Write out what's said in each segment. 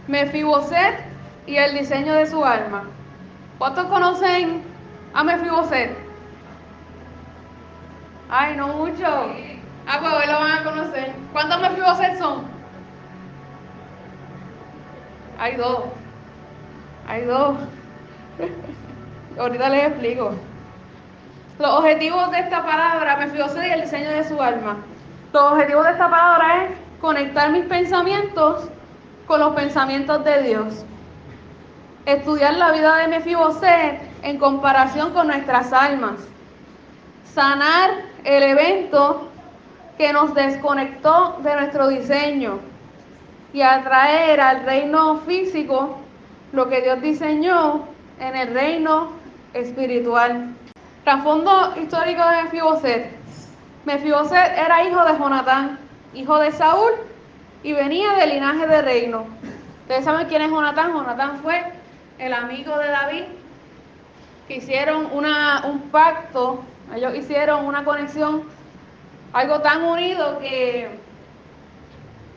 Mefiboset y el diseño de su alma. ¿Cuántos conocen a Mefiboset? Ay, no mucho. Ah, pues hoy lo van a conocer. ¿Cuántos Mefiboset son? Hay dos. Hay dos. Ahorita les explico. Los objetivos de esta palabra, Mefiboset y el diseño de su alma. Los objetivos de esta palabra es conectar mis pensamientos con los pensamientos de Dios. Estudiar la vida de Mefiboset en comparación con nuestras almas. Sanar el evento que nos desconectó de nuestro diseño y atraer al reino físico lo que Dios diseñó en el reino espiritual. Trasfondo histórico de Mefiboset. Mefiboset era hijo de Jonatán, hijo de Saúl, y venía del linaje de reino. ¿Ustedes saben quién es Jonatán? Jonatán fue el amigo de David, que hicieron un pacto, ellos hicieron una conexión, algo tan unido que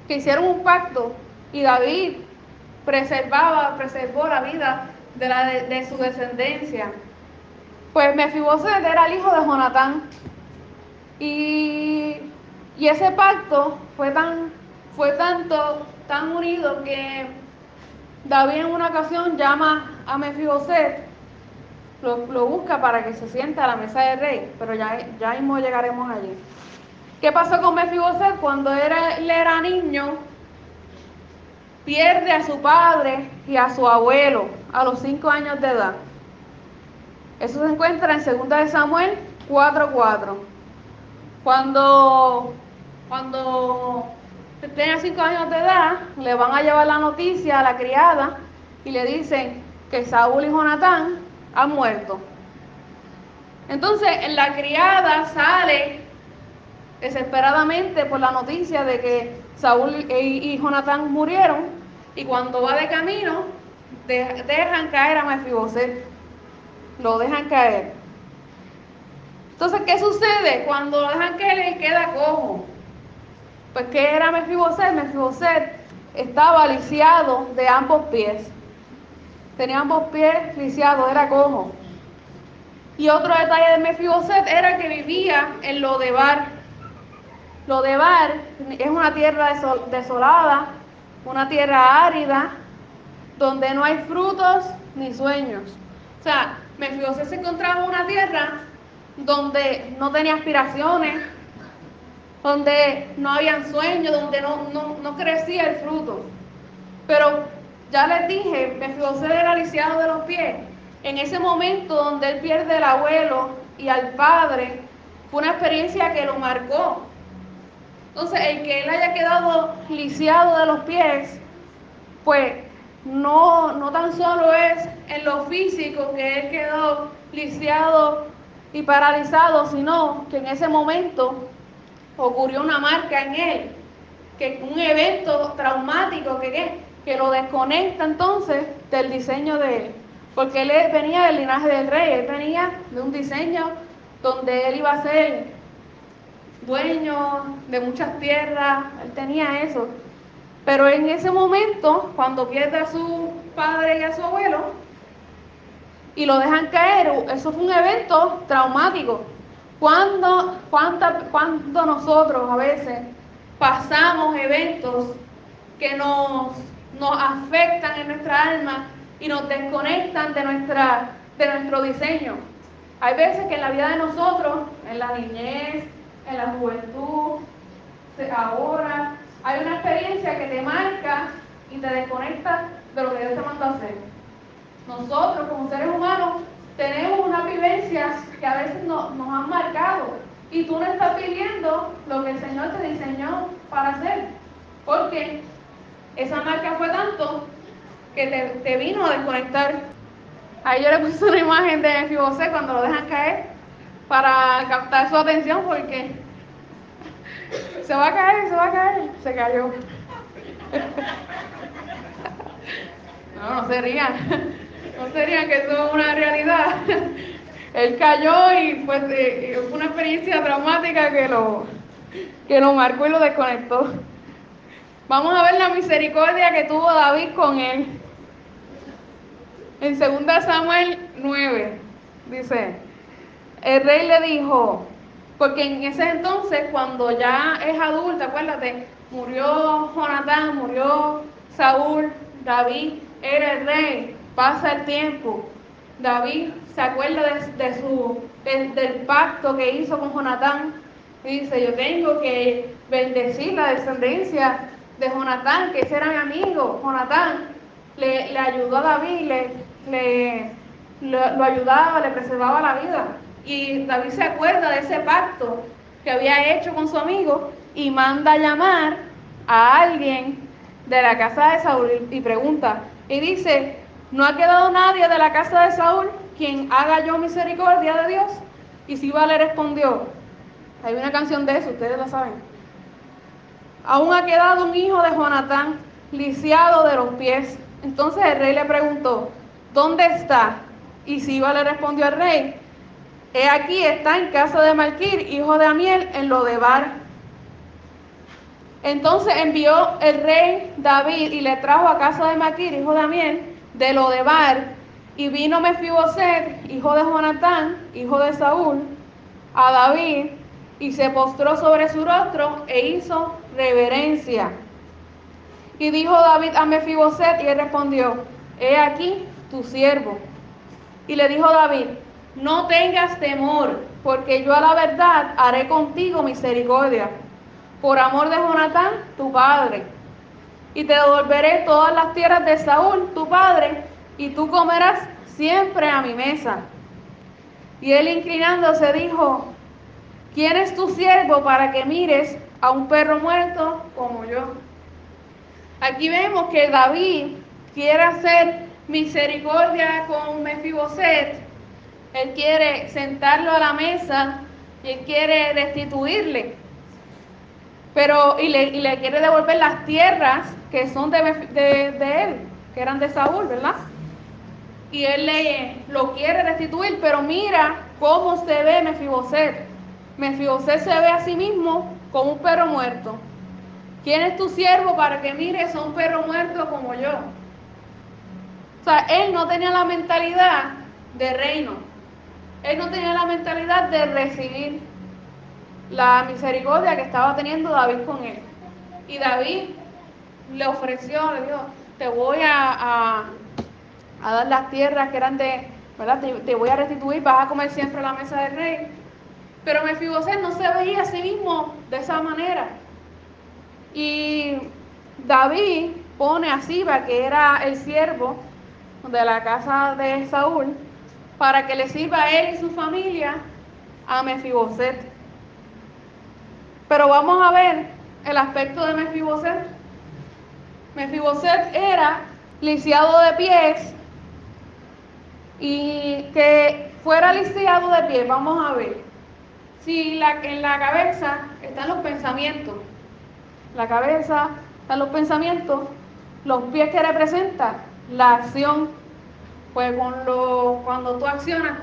hicieron un pacto, y David preservó la vida de su descendencia. Pues Mefiboset era el hijo de Jonatán, y ese pacto fue tan unido que David en una ocasión llama a Mefiboset, lo busca para que se siente a la mesa del rey, pero ya mismo llegaremos allí. ¿Qué pasó con Mefiboset? Cuando él era niño, pierde a su padre y a su abuelo a los 5 años de edad. Eso se encuentra en 2 de Samuel 4:4. Cuando tenía 5 años de edad, le van a llevar la noticia a la criada y le dicen que Saúl y Jonatán han muerto. Entonces, la criada sale desesperadamente por la noticia de que Saúl y Jonatán murieron, y cuando va de camino, dejan caer a Mefiboset. Lo dejan caer. Entonces, ¿qué sucede? Cuando lo dejan caer, él queda cojo. Pues, ¿qué era Mefiboset? Mefiboset estaba lisiado de ambos pies. Tenía ambos pies lisiados, era cojo. Y otro detalle de Mefiboset era que vivía en Lodebar. Lodebar es una tierra desolada, una tierra árida, donde no hay frutos ni sueños. O sea, Mefiboset se encontraba en una tierra donde no tenía aspiraciones, donde no habían sueños, donde no crecía el fruto. Pero ya les dije, Mefiboset era lisiado de los pies. En ese momento donde él pierde al abuelo y al padre, fue una experiencia que lo marcó. Entonces, el que él haya quedado lisiado de los pies, pues no tan solo es en lo físico que él quedó lisiado y paralizado, sino que en ese momento ocurrió una marca en él, que un evento traumático que lo desconecta entonces del diseño de él, porque él venía del linaje del rey, él venía de un diseño donde él iba a ser dueño de muchas tierras, él tenía eso. Pero en ese momento, cuando pierde a su padre y a su abuelo y lo dejan caer, eso fue un evento traumático. Cuando nosotros a veces pasamos eventos que nos afectan en nuestra alma y nos desconectan de nuestro diseño. Hay veces que en la vida de nosotros, en la niñez, en la juventud, ahora, hay una experiencia que te marca y te desconecta de lo que Dios te mandó a hacer. Nosotros, como seres humanos, tenemos unas vivencias que a veces nos han marcado, y tú no estás viviendo lo que el Señor te diseñó para hacer, porque esa marca fue tanto que te vino a desconectar. Ahí yo le puse una imagen de Mefiboset cuando lo dejan caer para captar su atención, porque se va a caer, se cayó. No se rían, que eso es una realidad. Él cayó y pues fue una experiencia traumática que lo marcó y lo desconectó. Vamos a ver la misericordia que tuvo David con él. En 2 Samuel 9, dice, el rey le dijo, porque en ese entonces, cuando ya es adulto, acuérdate, murió Jonatán, murió Saúl, David era el rey, pasa el tiempo, David se acuerda del pacto que hizo con Jonatán, y dice, yo tengo que bendecir la descendencia de Jonatán, que ese era mi amigo. Jonatán le ayudó a David, lo ayudaba, le preservaba la vida. Y David se acuerda de ese pacto que había hecho con su amigo y manda a llamar a alguien de la casa de Saúl y pregunta, y dice, ¿no ha quedado nadie de la casa de Saúl quien haga yo misericordia de Dios? Y Siba le respondió, hay una canción de eso, ustedes la saben, aún ha quedado un hijo de Jonatán, lisiado de los pies. Entonces el rey le preguntó, ¿dónde está? Y Siba le respondió al rey, he aquí está en casa de Malquir, hijo de Amiel, en Lodebar. Entonces envió el rey David y le trajo a casa de Malquir, hijo de Amiel, de Lodebar, y vino Mefiboset, hijo de Jonatán, hijo de Saúl, a David, y se postró sobre su rostro e hizo reverencia. Y dijo David a Mefiboset, y él respondió, he aquí tu siervo. Y le dijo David, no tengas temor, porque yo a la verdad haré contigo misericordia, por amor de Jonatán, tu padre. Y te devolveré todas las tierras de Saúl, tu padre, y tú comerás siempre a mi mesa. Y él inclinándose dijo, ¿quién es tu siervo para que mires a un perro muerto como yo? Aquí vemos que David quiere hacer misericordia con Mefiboset. Él quiere sentarlo a la mesa y él quiere restituirle. Y le quiere devolver las tierras que son de él, que eran de Saúl, ¿verdad? Y él lo quiere restituir, pero mira cómo se ve Mefiboset. Mefiboset se ve a sí mismo como un perro muerto. ¿Quién es tu siervo para que mires a un perro muerto como yo? O sea, él no tenía la mentalidad de reino. Él no tenía la mentalidad de recibir la misericordia que estaba teniendo David con él. Y David le ofreció, le dijo, te voy a dar las tierras que eran de, ¿verdad? Te voy a restituir, vas a comer siempre a la mesa del rey. Pero Mefiboset no se veía a sí mismo de esa manera. Y David pone a Siba, que era el siervo de la casa de Saúl, para que le sirva a él y su familia a Mefiboset. Pero vamos a ver el aspecto de Mefiboset. Mefiboset era lisiado de pies, y que fuera lisiado de pies, vamos a ver. Si en la cabeza están los pensamientos, la cabeza están los pensamientos, los pies que representan la acción, pues cuando tú accionas,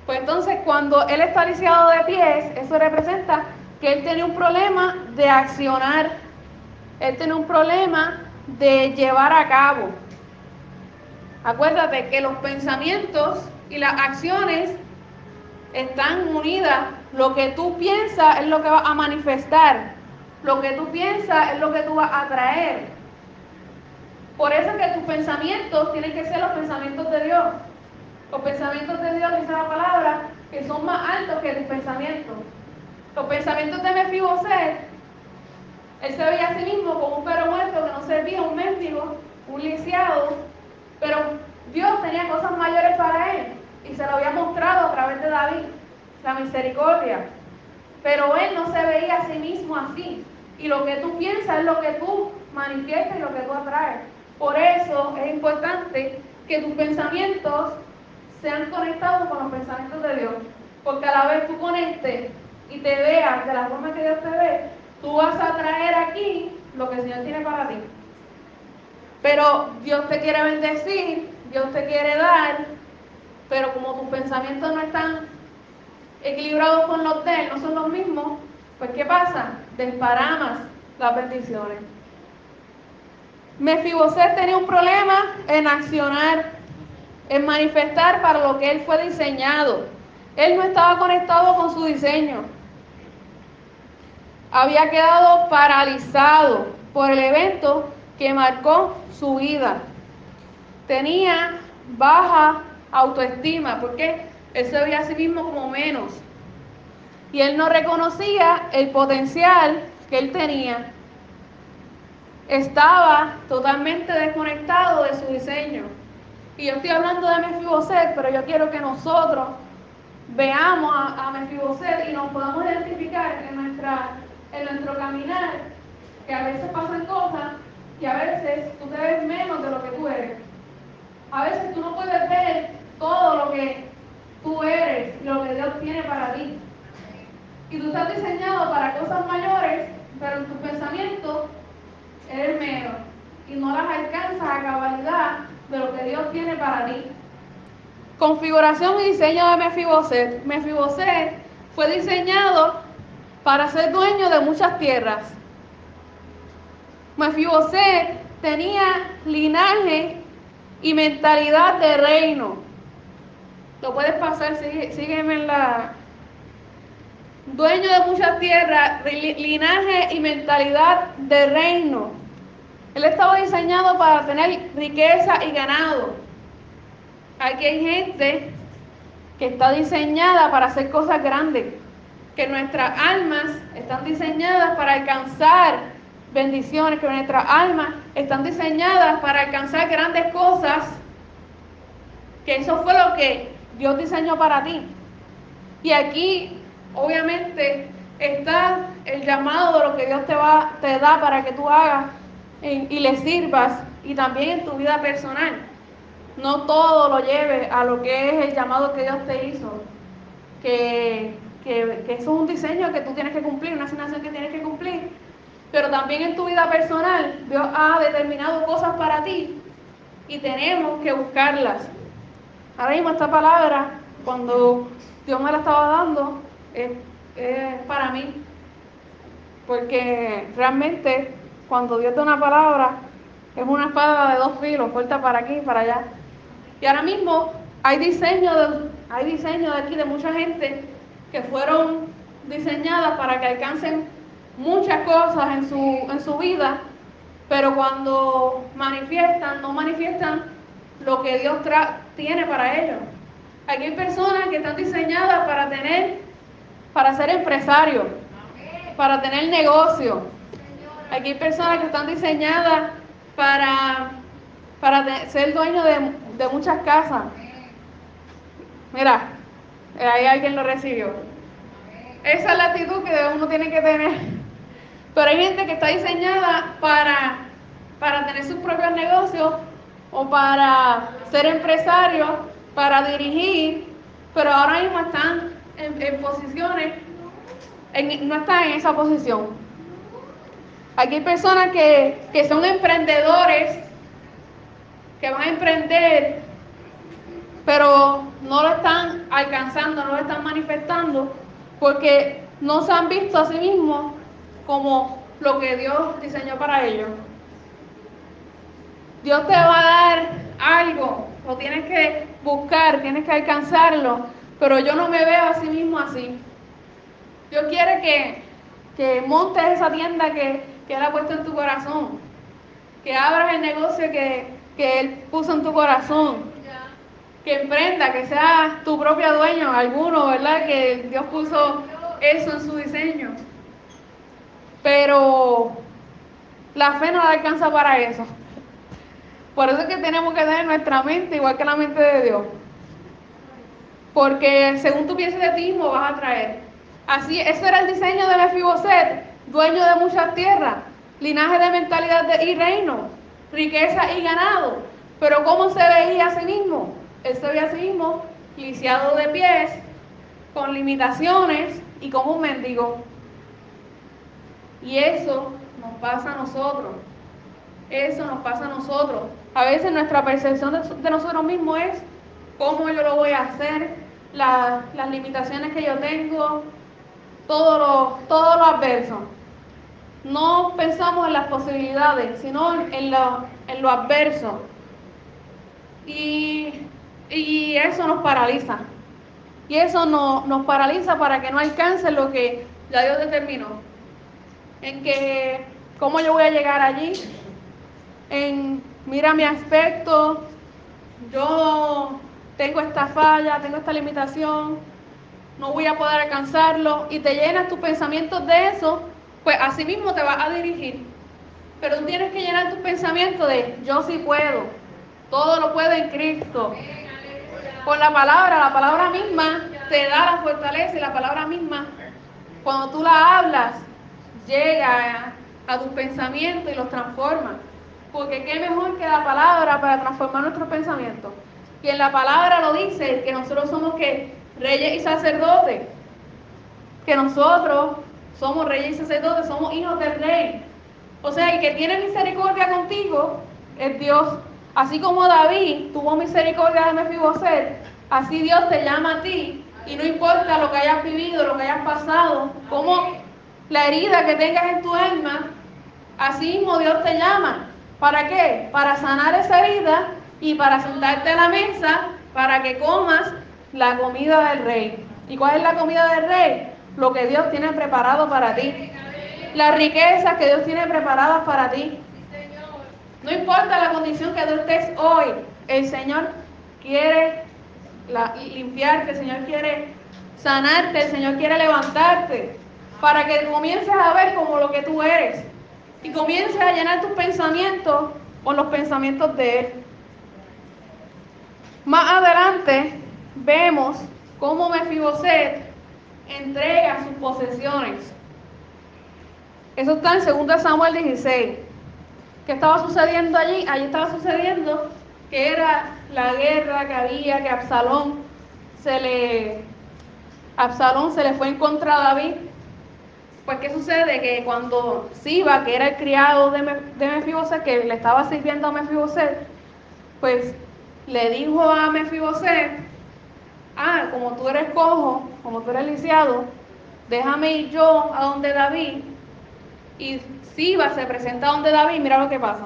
pues entonces cuando él está lisiado de pies, eso representa que él tiene un problema de accionar, él tiene un problema de llevar a cabo. Acuérdate que los pensamientos y las acciones están unidas. Lo que tú piensas es lo que vas a manifestar. Lo que tú piensas es lo que tú vas a atraer. Por eso es que tus pensamientos tienen que ser los pensamientos de Dios. Los pensamientos de Dios, dice la palabra, que son más altos que tus pensamientos. Los pensamientos de Mefiboset, él se veía a sí mismo como un perro muerto que no servía, un mendigo, un lisiado, pero Dios tenía cosas mayores para él y se lo había mostrado a través de David, la misericordia. Pero él no se veía a sí mismo así. Y lo que tú piensas es lo que tú manifiestas y lo que tú atraes. Por eso es importante que tus pensamientos sean conectados con los pensamientos de Dios. Porque a la vez tú conectes y te veas de la forma que Dios te ve, tú vas a traer aquí lo que el Señor tiene para ti. Pero Dios te quiere bendecir, Dios te quiere dar, pero como tus pensamientos no están equilibrados con los de Él, no son los mismos, pues ¿qué pasa? Desparamas las bendiciones. Mefiboset tenía un problema en accionar, en manifestar para lo que él fue diseñado. Él no estaba conectado con su diseño. Había quedado paralizado por el evento que marcó su vida. Tenía baja autoestima porque él se veía a sí mismo como menos. Y él no reconocía el potencial que él tenía. Estaba totalmente desconectado de su diseño. Y yo estoy hablando de Mefiboset, pero yo quiero que nosotros veamos a Mefiboset y nos podamos identificar en nuestro caminar, que a veces pasan cosas y a veces tú te ves menos de lo que tú eres. A veces tú no puedes ver todo lo que tú eres y lo que Dios tiene para ti. Y tú estás diseñado para cosas mayores, pero en tus pensamientos eres menos y no las alcanzas a cabalidad de lo que Dios tiene para ti. Configuración y diseño de Mefiboset. Mefiboset fue diseñado para ser dueño de muchas tierras. Mefiboset tenía linaje y mentalidad de reino. Lo puedes pasar, sígueme en la... Dueño de muchas tierras, linaje y mentalidad de reino. Él estaba diseñado para tener riqueza y ganado. Aquí hay gente que está diseñada para hacer cosas grandes, que nuestras almas están diseñadas para alcanzar bendiciones, que nuestras almas están diseñadas para alcanzar grandes cosas, que eso fue lo que Dios diseñó para ti. Y aquí, obviamente, está el llamado de lo que Dios te da para que tú hagas y le sirvas, y también en tu vida personal. No todo lo lleves a lo que es el llamado que Dios te hizo, que eso es un diseño que tú tienes que cumplir, una asignación que tienes que cumplir, pero también en tu vida personal Dios ha determinado cosas para ti y tenemos que buscarlas. Ahora mismo esta palabra, cuando Dios me la estaba dando, es para mí, porque realmente cuando Dios da una palabra es una espada de dos filos, corta para aquí y para allá. Y ahora mismo hay diseño de aquí de mucha gente que fueron diseñadas para que alcancen muchas cosas en su vida, pero cuando manifiestan, no manifiestan lo que Dios tiene para ellos. Aquí hay personas que están diseñadas para ser empresarios, para tener negocio. Aquí hay personas que están diseñadas para ser dueños de muchas casas. Mira, ahí alguien lo recibió. Esa es la actitud que uno tiene que tener. Pero hay gente que está diseñada para tener sus propios negocios o para ser empresarios, para dirigir, pero ahora mismo están en posiciones, no están en esa posición. Aquí hay personas que son emprendedores, que van a emprender, pero no lo están alcanzando, no lo están manifestando, porque no se han visto a sí mismos como lo que Dios diseñó para ellos. Dios te va a dar algo, lo tienes que buscar, tienes que alcanzarlo, pero yo no me veo a sí mismo así. Dios quiere que montes esa tienda que Él ha puesto en tu corazón, que abras el negocio que Él puso en tu corazón, que emprenda, que seas tu propio dueño, alguno, ¿verdad? Que Dios puso eso en su diseño. Pero la fe no alcanza para eso. Por eso es que tenemos que tener nuestra mente igual que la mente de Dios. Porque según tú pienses de ti mismo vas a traer. Así, ese era el diseño de Mefiboset, dueño de muchas tierras, linaje de mentalidad y reino, riqueza y ganado. Pero ¿cómo se veía a sí mismo? Él se veía a sí mismo lisiado de pies, con limitaciones y como un mendigo. Y eso nos pasa a nosotros. Eso nos pasa a nosotros. A veces nuestra percepción de nosotros mismos es cómo yo lo voy a hacer, las limitaciones que yo tengo, todo lo adverso. no pensamos en las posibilidades, sino en lo adverso. Y eso nos paraliza. Y eso nos paraliza para que no alcance lo que ya Dios determinó. En que, ¿cómo yo voy a llegar allí? Mira mi aspecto, yo tengo esta falla, tengo esta limitación, no voy a poder alcanzarlo, y te llenas tus pensamientos de eso, pues así mismo te vas a dirigir. Pero tú tienes que llenar tus pensamientos de yo sí puedo, todo lo puedo en Cristo. Por la palabra misma te da la fortaleza, y la palabra misma, cuando tú la hablas, llega a tus pensamientos y los transforma. Porque qué mejor que la palabra para transformar nuestros pensamientos. Y en la palabra lo dice que nosotros somos ¿qué? Reyes y sacerdotes. Que nosotros somos reyes y sacerdotes, somos hijos del rey. O sea, el que tiene misericordia contigo es Dios. Así como David tuvo misericordia de Mefiboset, así Dios te llama a ti. Y no importa lo que hayas vivido, lo que hayas pasado, como la herida que tengas en tu alma, así mismo Dios te llama. ¿Para qué? Para sanar esa herida y para sentarte a la mesa para que comas la comida del rey. ¿Y cuál es la comida del rey? Lo que Dios tiene preparado para ti. Las riquezas que Dios tiene preparadas para ti. No importa la condición que tú estés hoy, el Señor quiere limpiarte, el Señor quiere sanarte, el Señor quiere levantarte, para que comiences a ver como lo que tú eres y comiences a llenar tus pensamientos con los pensamientos de Él. Más adelante vemos cómo Mefiboset entrega sus posesiones. Eso está en 2 Samuel 16. ¿Qué estaba sucediendo allí? Allí estaba sucediendo que era la guerra que había, que Absalón se le fue en contra de David. Pues ¿qué sucede? Que cuando Siba, que era el criado de Mefiboset, que le estaba sirviendo a Mefiboset, pues le dijo a Mefiboset: como tú eres cojo, como tú eres lisiado, déjame ir yo a donde David. Y Siba se presenta donde David. Mira lo que pasa.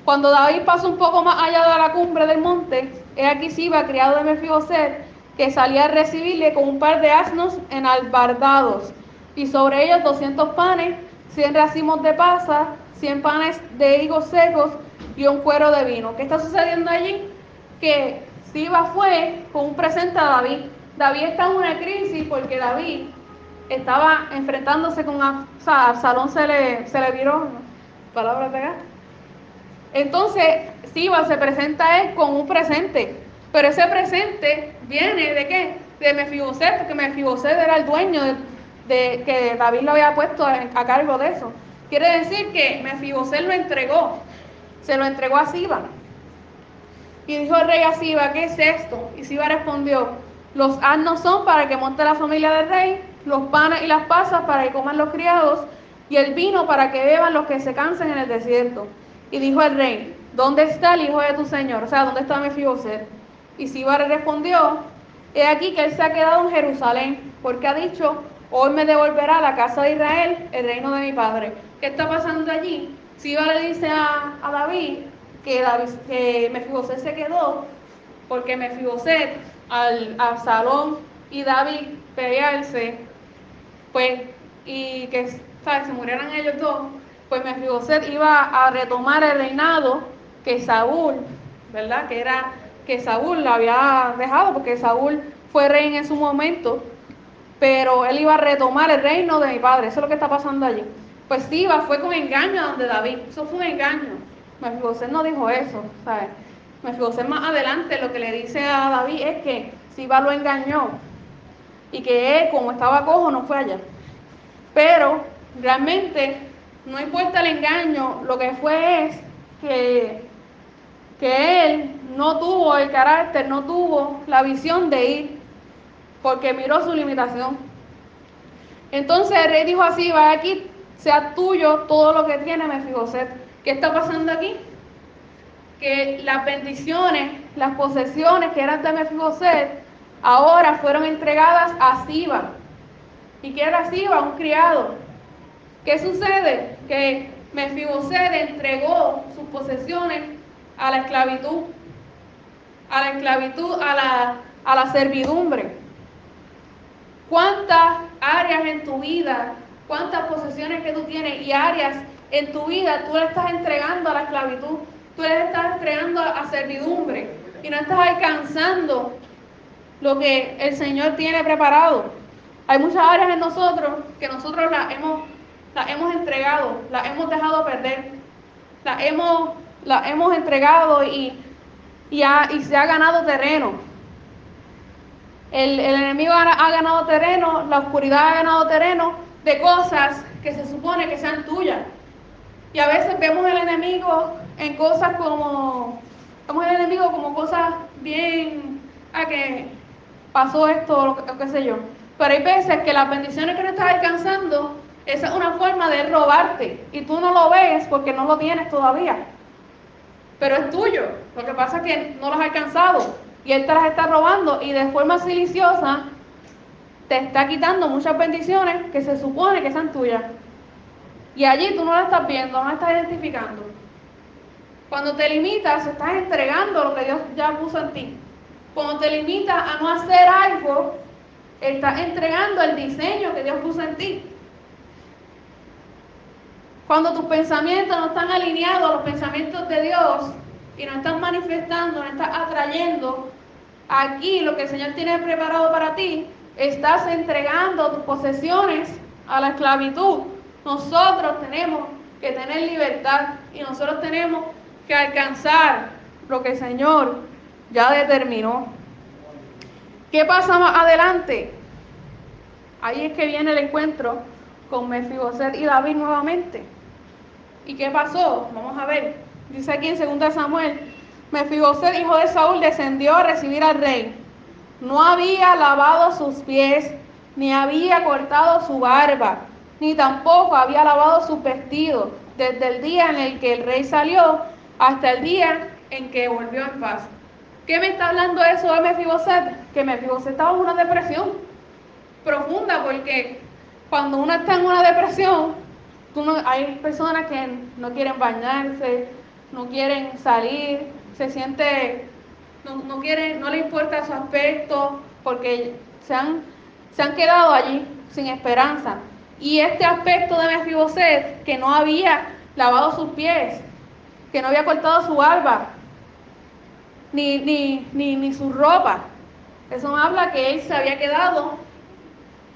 Cuando David pasa un poco más allá de la cumbre del monte, he aquí Siba, criado de Mefiboset, que salía a recibirle con un par de asnos enalbardados, y sobre ellos 200 panes, 100 racimos de pasas, 100 panes de higos secos y un cuero de vino. ¿Qué está sucediendo allí? Que Siba fue con un presente a David. David está en una crisis porque David estaba enfrentándose con Absalón, se le viró, palabra pegada. Entonces Siba se presenta a él con un presente, pero ese presente viene ¿de qué? De Mefiboset, porque Mefiboset era el dueño de que David lo había puesto a cargo de eso. Quiere decir que Mefiboset se lo entregó a Siba. Y dijo el rey a Siba: ¿qué es esto? Y Siba respondió: los asnos son para que monte la familia del rey, los panes y las pasas para que coman los criados, y el vino para que beban los que se cansen en el desierto. Y dijo el rey: ¿dónde está el hijo de tu señor? O sea, ¿dónde está Mefiboset? Y Siba respondió: he aquí que él se ha quedado en Jerusalén, porque ha dicho: hoy me devolverá a la casa de Israel el reino de mi padre. ¿Qué está pasando allí? Siba le dice a David que Mefiboset se quedó porque Mefiboset, al Absalón y David pelearse, pues, y que se murieran ellos dos, pues Mefiboset iba a retomar el reinado que Saúl, ¿verdad? Que Saúl lo había dejado, porque Saúl fue rey en su momento, pero él iba a retomar el reino de mi padre. Eso es lo que está pasando allí. Pues Siba fue con engaño a donde David. Eso fue un engaño. Mefiboset no dijo eso, ¿sabes? Mefiboset más adelante lo que le dice a David es que Siba lo engañó y que él, como estaba cojo, no fue allá. Pero realmente no importa el engaño, lo que fue es que él no tuvo el carácter, no tuvo la visión de ir, porque miró su limitación. Entonces el rey dijo así: va aquí, sea tuyo todo lo que tiene Mefiboset. ¿Qué está pasando aquí? Que las bendiciones, las posesiones que eran de Mefiboset, ahora fueron entregadas a Siba. ¿Y qué era Siba? Un criado. ¿Qué sucede? que Mefiboset entregó sus posesiones a la esclavitud, a la servidumbre. ¿Cuántas áreas en tu vida, cuántas posesiones que tú tienes y áreas en tu vida tú le estás entregando a la esclavitud, tú le estás entregando a servidumbre y no estás alcanzando lo que el Señor tiene preparado? Hay muchas áreas en nosotros que nosotros las hemos entregado, las hemos dejado perder, las hemos entregado y se ha ganado terreno. El enemigo ha ganado terreno, la oscuridad ha ganado terreno de cosas que se supone que sean tuyas. Y a veces vemos el enemigo en cosas como cosas bien, que pasó esto, lo que sé yo. Pero hay veces que las bendiciones que no estás alcanzando, esa es una forma de robarte. Y tú no lo ves porque no lo tienes todavía. Pero es tuyo. Lo que pasa es que no lo has alcanzado. Y Él te las está robando. Y de forma silenciosa te está quitando muchas bendiciones que se supone que sean tuyas. Y allí tú no las estás viendo, no las estás identificando. Cuando te limitas, estás entregando lo que Dios ya puso en ti. Cuando te limitas a no hacer algo, estás entregando el diseño que Dios puso en ti. Cuando tus pensamientos no están alineados a los pensamientos de Dios y no estás manifestando, no estás atrayendo aquí lo que el Señor tiene preparado para ti, estás entregando tus posesiones a la esclavitud. Nosotros tenemos que tener libertad y nosotros tenemos que alcanzar lo que el Señor ya determinó. ¿Qué pasa más adelante? Ahí es que viene el encuentro con Mefiboset y David nuevamente. ¿Y qué pasó? Vamos a ver. Dice aquí en 2 Samuel, Mefiboset, hijo de Saúl, descendió a recibir al rey. No había lavado sus pies, ni había cortado su barba, ni tampoco había lavado sus vestidos, desde el día en el que el rey salió hasta el día en que volvió en paz. ¿Qué me está hablando eso de Mefiboset? Que Mefiboset estaba en una depresión profunda, porque cuando uno está en una depresión, hay personas que no quieren bañarse, no quieren salir, se siente, no le importa su aspecto, porque se han quedado allí sin esperanza. Y este aspecto de Mefiboset, que no había lavado sus pies, que no había cortado su barba, ni su ropa, eso me habla que él se había quedado.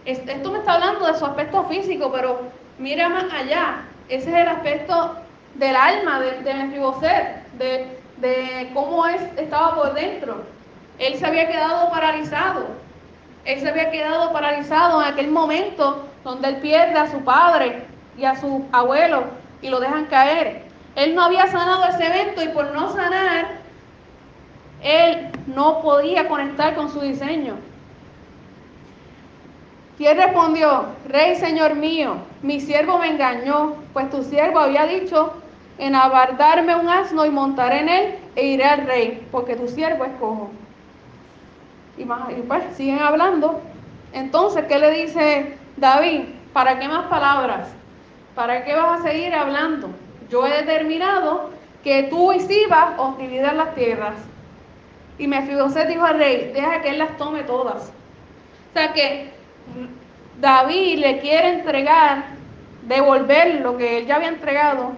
Esto me está hablando de su aspecto físico, pero mira más allá. Ese es el aspecto del alma de Mefiboset, de cómo él estaba por dentro. Él se había quedado paralizado. Él se había quedado paralizado en aquel momento donde él pierde a su padre y a su abuelo y lo dejan caer. Él no había sanado ese evento y por no sanar, él no podía conectar con su diseño. Y él respondió: Rey, señor mío, mi siervo me engañó, pues tu siervo había dicho: enabardarme un asno y montaré en él e iré al rey, porque tu siervo es cojo. Y pues siguen hablando. Entonces, ¿qué le dice David? ¿Para qué más palabras? ¿Para qué vas a seguir hablando? Yo he determinado que tú y Siba os dividan las tierras. Y Mefiboset dijo al rey: deja que él las tome todas. O sea que David le quiere entregar, devolver lo que él ya había entregado,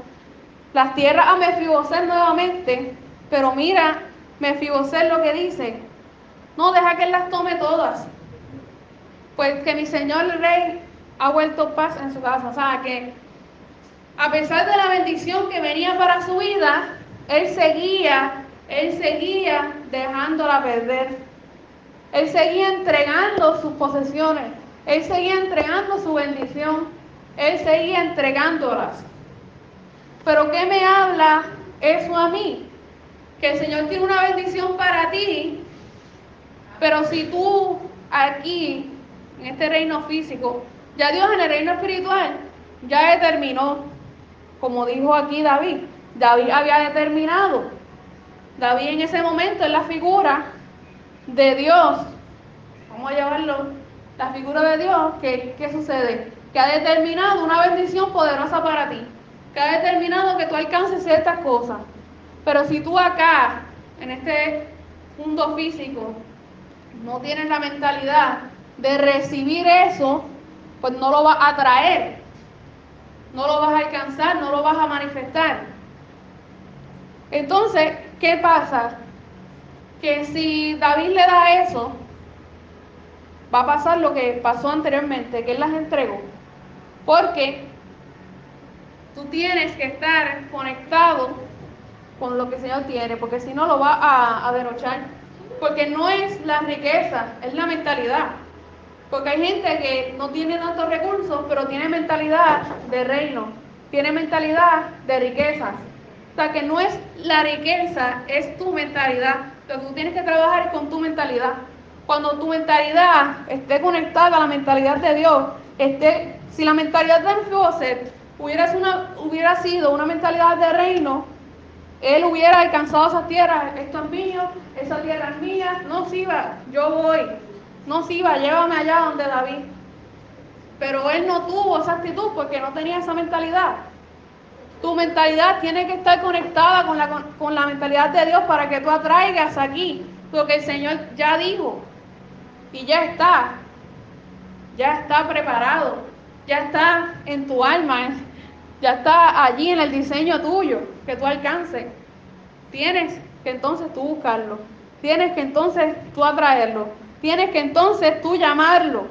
las tierras a Mefiboset nuevamente. Pero mira, Mefiboset lo que dice: no, deja que él las tome todas, pues que mi señor el rey ha vuelto paz en su casa. O sea que a pesar de la bendición que venía para su vida, él seguía dejándola perder. Él seguía entregando sus posesiones, él seguía entregando su bendición, él seguía entregándolas. Pero ¿qué me habla eso a mí? Que el Señor tiene una bendición para ti, pero si tú aquí, en este reino físico, ya Dios en el reino espiritual ya determinó, como dijo aquí David había determinado. David en ese momento es la figura de Dios, vamos a llamarlo la figura de Dios. ¿Qué sucede? Que ha determinado una bendición poderosa para ti. que ha determinado que tú alcances ciertas cosas. Pero si tú acá, en este mundo físico, no tienes la mentalidad de recibir eso, pues no lo vas a traer, no lo vas a alcanzar, no lo vas a manifestar. Entonces, ¿qué pasa? Que si David le da eso, va a pasar lo que pasó anteriormente, que él las entregó. Porque tú tienes que estar conectado con lo que el Señor tiene, porque si no lo va a derrochar. Porque no es la riqueza, es la mentalidad. Porque hay gente que no tiene tantos recursos, pero tiene mentalidad de reino, tiene mentalidad de riquezas. O sea, que no es la riqueza, es tu mentalidad. Entonces tú tienes que trabajar con tu mentalidad. Cuando tu mentalidad esté conectada a la mentalidad de Dios, si la mentalidad de Mefiboset hubiera sido una mentalidad de reino, él hubiera alcanzado esas tierras. Esto es mío, esa tierra es mía. No, Siba, yo voy. No, Siba, llévame allá donde David. Pero él no tuvo esa actitud porque no tenía esa mentalidad. Tu mentalidad tiene que estar conectada con la mentalidad de Dios para que tú atraigas aquí lo que el Señor ya dijo. Y ya está preparado, ya está en tu alma, ya está allí en el diseño tuyo, que tú alcances. Tienes que entonces tú buscarlo, tienes que entonces tú atraerlo, tienes que entonces tú llamarlo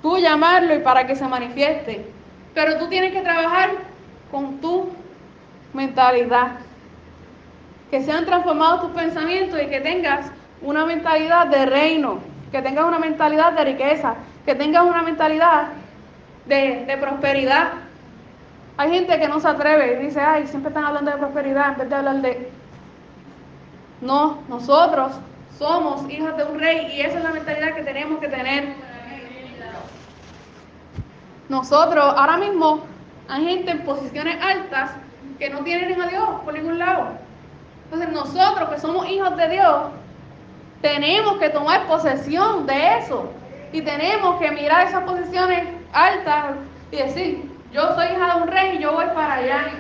y para que se manifieste. Pero tú tienes que trabajar con tu mentalidad, que sean transformados tus pensamientos y que tengas una mentalidad de reino, que tengas una mentalidad de riqueza, que tengas una mentalidad de prosperidad. Hay gente que no se atreve y dice, ay, siempre están hablando de prosperidad en vez de hablar de... No, nosotros somos hijos de un rey y esa es la mentalidad que tenemos que tener. Nosotros, ahora mismo, hay gente en posiciones altas que no tienen a Dios por ningún lado. Entonces nosotros que somos hijos de Dios, tenemos que tomar posesión de eso y tenemos que mirar esas posiciones altas y decir, yo soy hija de un rey y yo voy para allá.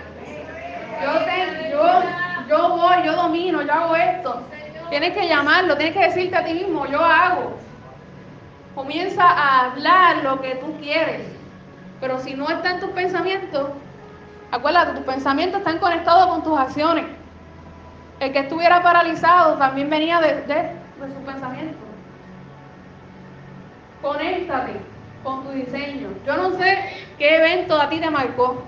Yo voy, yo domino, yo hago esto. Tienes que llamarlo, tienes que decirte a ti mismo, yo hago. Comienza a hablar lo que tú quieres. Pero si no está en tus pensamientos, acuérdate, tus pensamientos están conectados con tus acciones. El que estuviera paralizado también venía de sus pensamientos. Conéctate con tu diseño. Yo no sé qué evento a ti te marcó,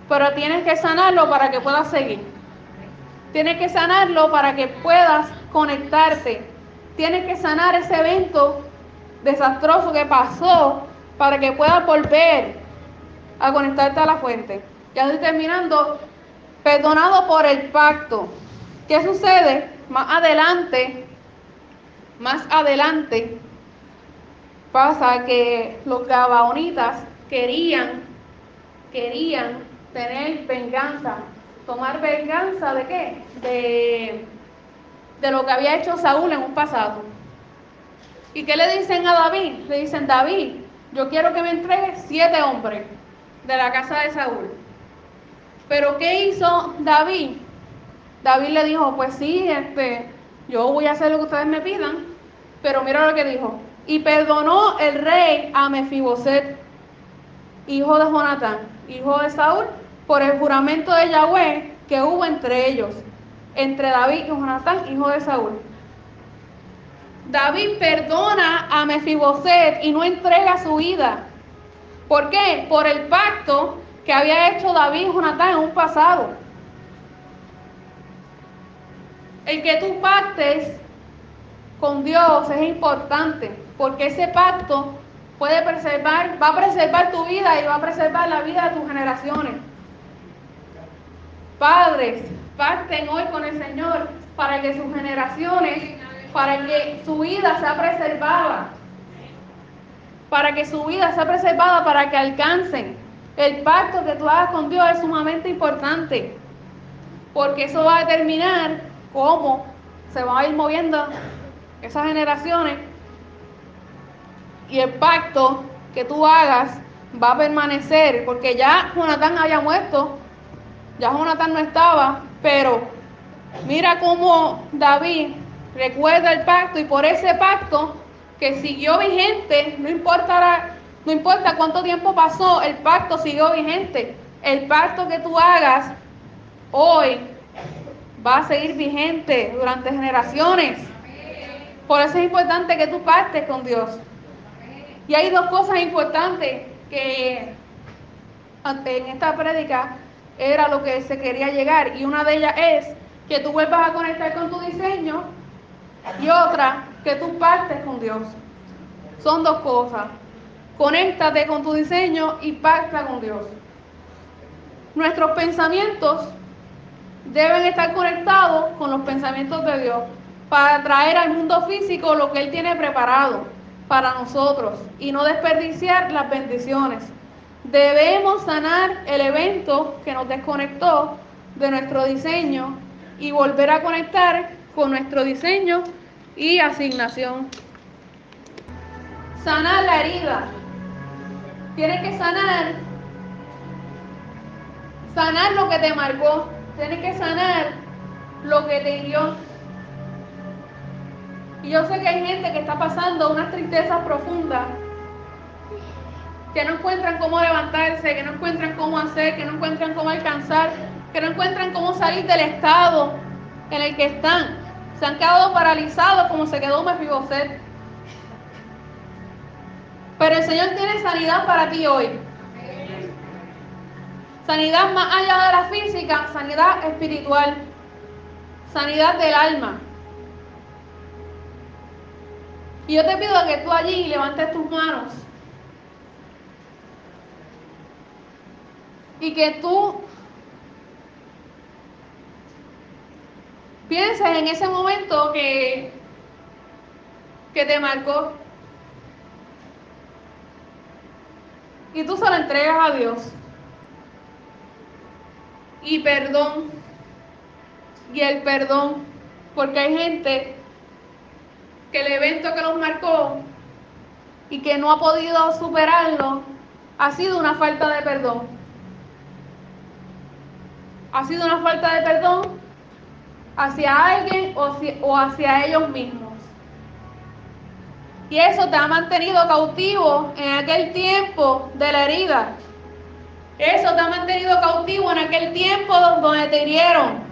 pero tienes que sanarlo para que puedas seguir. Tienes que sanarlo para que puedas conectarte. Tienes que sanar ese evento desastroso que pasó para que puedas volver a conectarte a la fuente. Ya estoy terminando. Perdonado por el pacto. ¿Qué sucede? Más adelante pasa que los gabaonitas querían tener venganza. ¿Tomar venganza de qué? De lo que había hecho Saúl en un pasado. ¿Y qué le dicen a David? Le dicen, David, yo quiero que me entregues 7 hombres de la casa de Saúl. Pero ¿qué hizo David? David le dijo, pues sí, yo voy a hacer lo que ustedes me pidan, pero mira lo que dijo. Y perdonó el rey a Mefiboset, hijo de Jonatán, hijo de Saúl, por el juramento de Yahweh que hubo entre ellos, entre David y Jonatán, hijo de Saúl. David perdona a Mefiboset y no entrega su vida. ¿Por qué? Por el pacto que había hecho David y Jonatán en un pasado. El que tú pactes con Dios es importante, porque ese pacto va a preservar tu vida y va a preservar la vida de tus generaciones. Padres, pacten hoy con el Señor para que sus generaciones, para que su vida sea preservada, para que alcancen. El pacto que tú hagas con Dios es sumamente importante, porque eso va a determinar cómo se van a ir moviendo esas generaciones, y el pacto que tú hagas va a permanecer, porque ya Jonatán había muerto, ya Jonatán no estaba, pero mira cómo David recuerda el pacto, y por ese pacto que siguió vigente, no importa cuánto tiempo pasó, el pacto siguió vigente. El pacto que tú hagas hoy va a seguir vigente durante generaciones. Por eso es importante que tú pactes con Dios. Y hay dos cosas importantes que en esta prédica era lo que se quería llegar, y una de ellas es que tú vuelvas a conectar con tu diseño, y otra, que tú pactes con Dios. Son dos cosas. Conéctate con tu diseño y pacta con Dios. Nuestros pensamientos deben estar conectados con los pensamientos de Dios para traer al mundo físico lo que Él tiene preparado para nosotros y no desperdiciar las bendiciones. Debemos sanar el evento que nos desconectó de nuestro diseño y volver a conectar con nuestro diseño y asignación. Sanar la herida. Tienes que sanar lo que te marcó. Tienes que sanar lo que te hirió. Y yo sé que hay gente que está pasando unas tristezas profundas, que no encuentran cómo levantarse, que no encuentran cómo hacer, que no encuentran cómo alcanzar, que no encuentran cómo salir del estado en el que están. Se han quedado paralizados como se quedó Mefiboset. Pero el Señor tiene sanidad para ti hoy. Sanidad más allá de la física, sanidad espiritual, sanidad del alma. Y yo te pido que tú allí levantes tus manos y que tú pienses en ese momento que te marcó y tú se lo entregas a Dios. Y perdón, y el perdón, porque hay gente que el evento que los marcó y que no ha podido superarlo ha sido una falta de perdón. Ha sido una falta de perdón hacia alguien o hacia ellos mismos. Y eso te ha mantenido cautivo en aquel tiempo de la herida. Eso te ha mantenido cautivo en aquel tiempo donde te hirieron.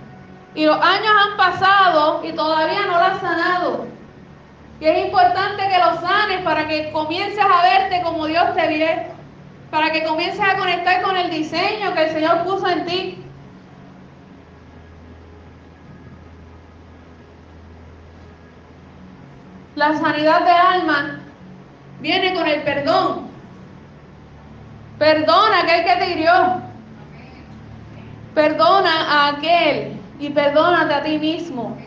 Y los años han pasado y todavía no lo has sanado. Y es importante que lo sanes para que comiences a verte como Dios te ve. Para que comiences a conectar con el diseño que el Señor puso en ti. La sanidad de alma viene con el perdón. Perdona a aquel que te hirió. Perdona a aquel y perdónate a ti mismo.